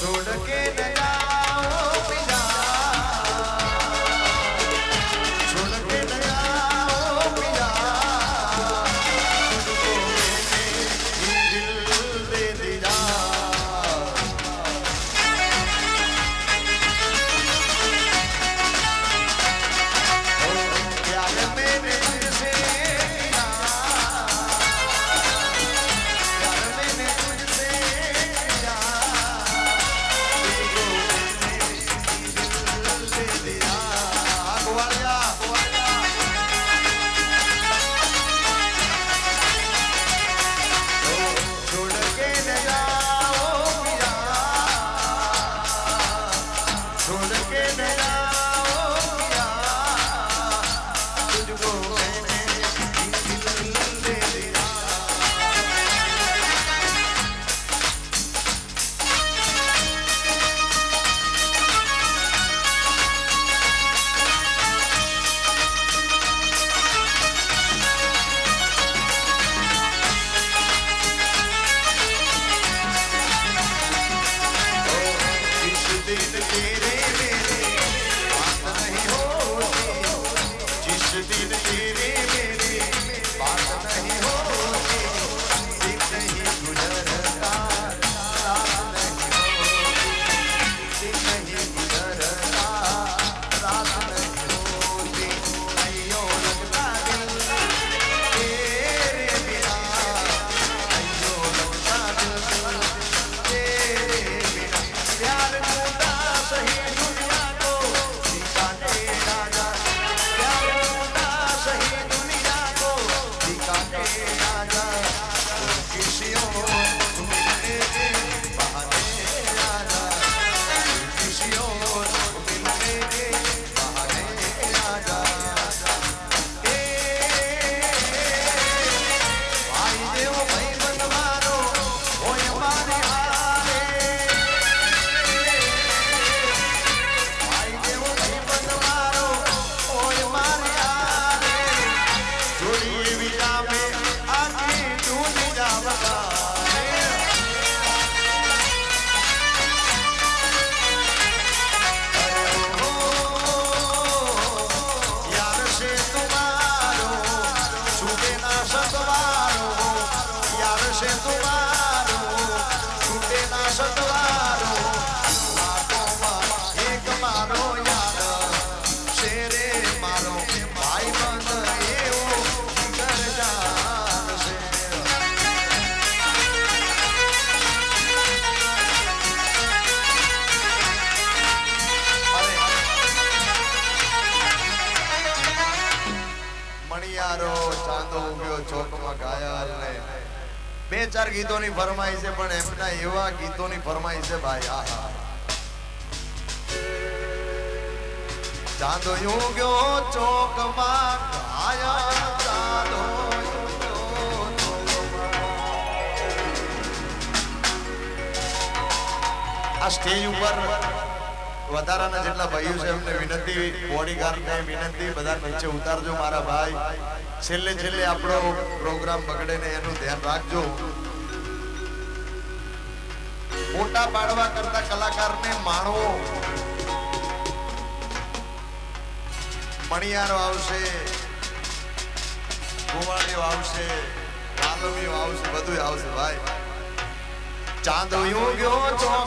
छोड़ के न जाओ पिया, छोड़ के न जाओ पिया, तुझको मैंने दिल दे दिया। प्यार मैंने तुझसे किया, प्यार मैंने तुझसे किया, तुझको मैंने दिल दे दिया। ग्वालिया छोड़ के न जाओ पिया, छोड़ के न जाओ पिया, तुझको मैंने दिल दे दिया। जिस दिन तेरे मेरे बात नहीं होती, जिस दिन तेरे मेरे बात नहीं होती, दिन नहीं गुजरता रात नहीं होती, दिन नहीं गुजरता रात नहीं होती। अयो लगता दिल तेरे बिना, अयो लगता दिल तेरे बिना। प्यार टूटा सही दुनिया को दिखाने राजा, प्यार टूटा सही दुनिया को दिखाने राजा, किसी और मिलने के बहाने राजा, किसी और मिलने के बहाने राजा। भाई देव भाई बनवारो होय मारे हारे, भाई देव भाई बनवारो होय मारे हारे, जोड़ी विजा में आखी टूट जावगा। यार से तुम्हारो छूटे ना सतवारो, यार से तुम्हारो छूटे ना सतवारो। लाखों में एक मारो यार, शेरे मारो भाई बंद एवो जिगर जान से। મણિયારો ચાંદો ઉગ્યો ચોકમાં ઘાયલ ને બે ચાર ગીતોની ફરમાઈ છે, પણ એમના એવા ગીતોની ફરમાઈ છે ભાઈ, આહા। ચાંદો ઉગ્યો ચોકમાં ઘાયલ, ચાંદો ઉગ્યો ચોકમાં। આ સ્ટેજ ઉપર વધારાના જેટલા ભાઈઓ છે એમને વિનંતી, બોડીગાર્ડને વિનંતી, બધા નીચે ઉતારજો મારા ભાઈ। છેલ્લે છેલ્લે આપણો પ્રોગ્રામ બગડે ને એનું ધ્યાન રાખજો। ફોટા પાડવા કરતા કલાકારને માણવો। મણિયારો આવશે, ગોવાળીઓ આવશે, આલમીઓ આવશે, બધું આવશે ભાઈ। ચાંદ ઉગ્યો ચોક